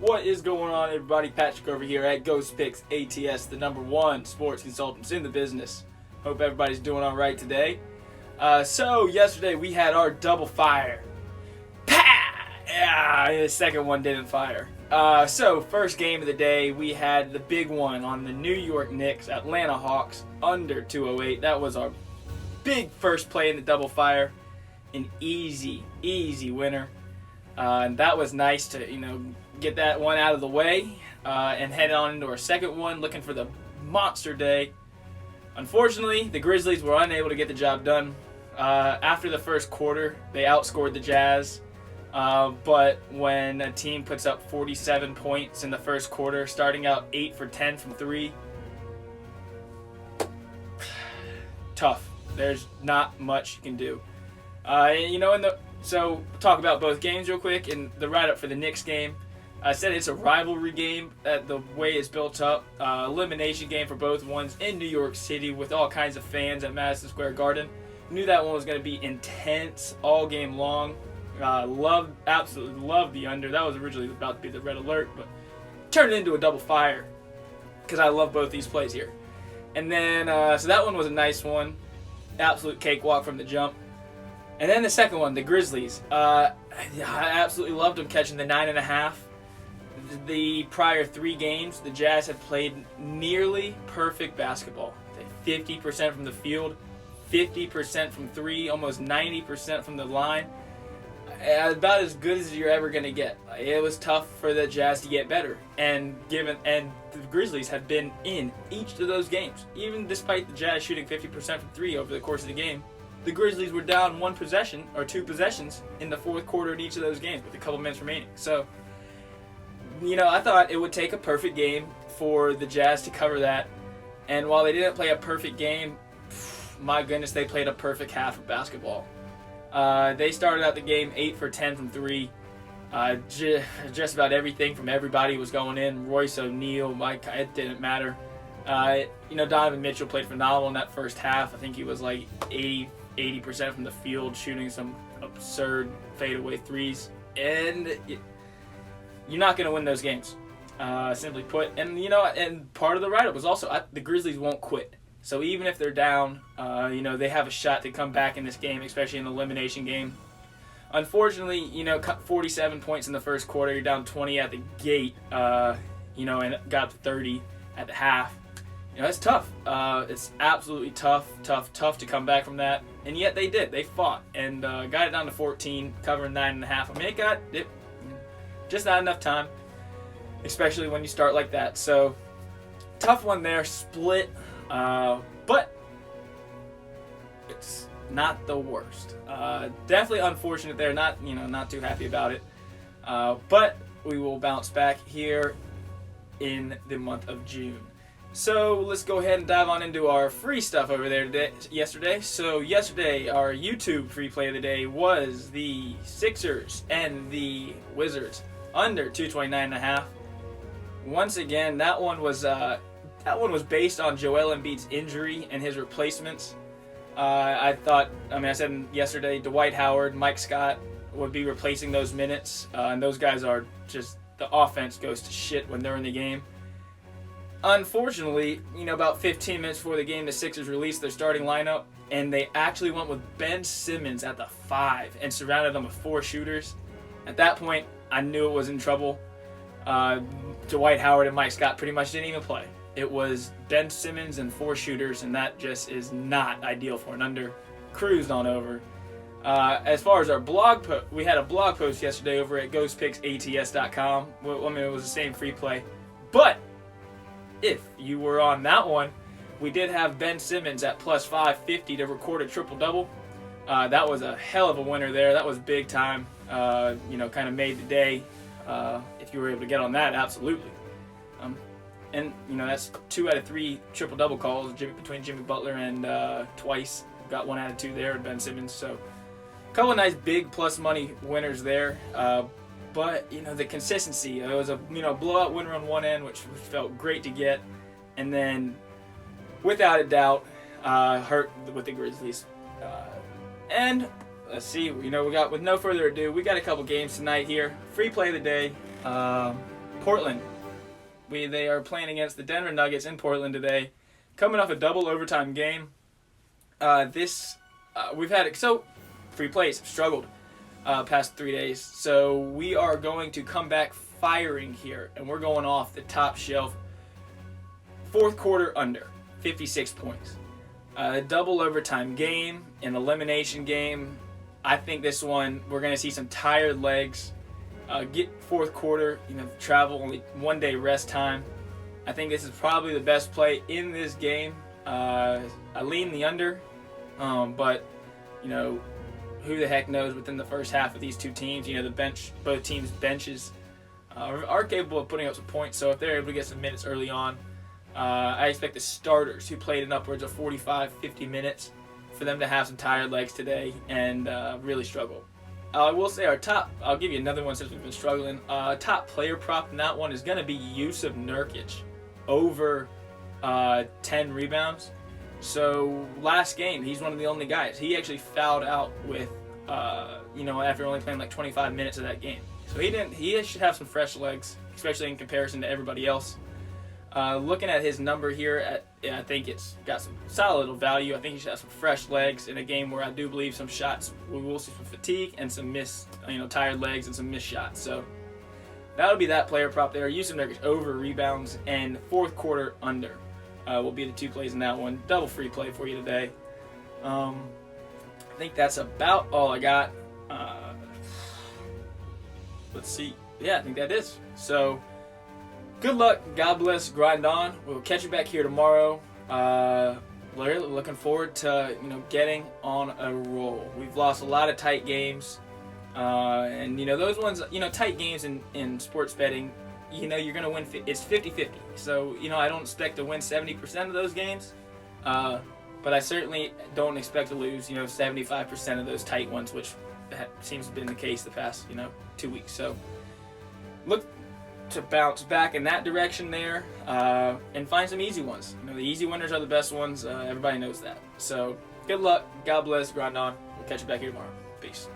What is going on, everybody? Patrick over here at GhostPicks ATS, the #1 sports consultants in the business. Hope everybody's doing all right today. So yesterday we had our double fire. Yeah, the second one didn't fire. So first game of the day, we had the big one on the New York Knicks, Atlanta Hawks, under 208. That was our big first play in the double fire. An easy winner. And that was nice to, get that one out of the way and head on into our second one, looking for the monster day. Unfortunately, the Grizzlies were unable to get the job done. After the first quarter, they outscored the Jazz. But when a team puts up 47 points in the first quarter, starting out 8 for 10 from 3, tough. There's not much you can do. So talk about both games real quick. In the write-up for the Knicks game, I said it's a rivalry game, the way it's built up. Elimination game for both ones in New York City with all kinds of fans at Madison Square Garden. Knew that one was going to be intense all game long. Absolutely loved the under. That was originally about to be the red alert, but turned it into a double fire because I love both these plays here. And then, so that one was a nice one. Absolute cakewalk from the jump. And then the second one, the Grizzlies. I absolutely loved them catching the 9.5. The prior 3 games, the Jazz had played nearly perfect basketball. 50% from the field, 50% from 3, almost 90% from the line. About as good as you're ever going to get. It was tough for the Jazz to get better. And the Grizzlies have been in each of those games. Even despite the Jazz shooting 50% from 3 over the course of the game, the Grizzlies were down 1 possession or 2 possessions in the fourth quarter in each of those games with a couple minutes remaining. So, I thought it would take a perfect game for the Jazz to cover that. And while they didn't play a perfect game, my goodness, they played a perfect half of basketball. They started out the game 8 for 10 from 3. Just about everything from everybody was going in. Royce O'Neal, Mike, it didn't matter. Donovan Mitchell played phenomenal in that first half. I think he was like 80% from the field, shooting some absurd fadeaway threes. And you're not going to win those games, simply put. And, and part of the write-up was also the Grizzlies won't quit. So even if they're down, they have a shot to come back in this game, especially in an elimination game. Unfortunately, 47 points in the first quarter. You're down 20 at the gate, and got up to 30 at the half. It's tough. It's absolutely tough to come back from that. And yet they did. They fought and got it down to 14, covering 9.5. I mean, it just not enough time, especially when you start like that. So tough one there, split. But it's not the worst. Definitely unfortunate there. Not too happy about it. But we will bounce back here in the month of June. So let's go ahead and dive on into our free stuff over there yesterday. So yesterday, our YouTube free play of the day was the Sixers and the Wizards under 229.5. Once again, that one was based on Joel Embiid's injury and his replacements. I said yesterday, Dwight Howard, Mike Scott would be replacing those minutes. And those guys are just, the offense goes to shit when they're in the game. Unfortunately, about 15 minutes before the game, the Sixers released their starting lineup, and they actually went with Ben Simmons at the 5 and surrounded them with 4 shooters. At that point, I knew it was in trouble. Dwight Howard and Mike Scott pretty much didn't even play. It was Ben Simmons and 4 shooters, and that just is not ideal for an under. Cruised on over. As far as our blog post, we had a blog post yesterday over at GhostPicksATS.com. It was the same free play. But if you were on that one, we did have Ben Simmons at plus 550 to record a triple-double. That was a hell of a winner there. That was big time. Kind of made the day. If you were able to get on that, absolutely. And that's 2 out of 3 triple-double calls between Jimmy Butler and Twice. Got 1 out of 2 there with Ben Simmons. So a couple of nice big plus money winners there. But the consistency. It was a blowout winner on one end, which felt great to get. and then without a doubt, hurt with the Grizzlies. And let's see, you know, with no further ado, we got a couple games tonight here. Free play of the day, Portland. They are playing against the Denver Nuggets in Portland today, coming off a double overtime game. We've had free plays have struggled past 3 days, so we are going to come back firing here, and we're going off the top shelf. Fourth quarter under 56 points. Double overtime game, an elimination game. I think this one we're going to see some tired legs. Get fourth quarter, you know, travel, only 1 day rest time. I think this is probably the best play in this game. I lean the under, but you know, who the heck knows within the first half of these two teams. You know, both teams' benches are capable of putting up some points. So if they're able to get some minutes early on, I expect the starters, who played in upwards of 45, 50 minutes, for them to have some tired legs today and really struggle. I will say I'll give you another one since we've been struggling. Top player prop in that one is going to be Yusuf Nurkic over 10 rebounds. So last game, he's one of the only guys. He actually fouled out with, after only playing like 25 minutes of that game. So he should have some fresh legs, especially in comparison to everybody else. Looking at his number here, I think it's got some solid little value. I think he should have some fresh legs in a game where I do believe some shots, we will see some fatigue and some tired legs and some missed shots. So that'll be that player prop there. Yusuf Nurkic over rebounds and fourth quarter under will be the two plays in that one. Double free play for you today. I think that's about all I got. Let's see. Yeah, I think that is. So good luck. God bless. Grind on. We'll catch you back here tomorrow. Looking forward to getting on a roll. We've lost a lot of tight games, and those ones. Tight games in sports betting. You're gonna win. It's 50-50. So I don't expect to win 70% of those games, but I certainly don't expect to lose 75% of those tight ones, which seems to have been the case the past 2 weeks. So look to bounce back in that direction there, and find some easy ones. The easy winners are the best ones. Everybody knows that. So good luck. God bless. Grind on. We'll catch you back here tomorrow. Peace.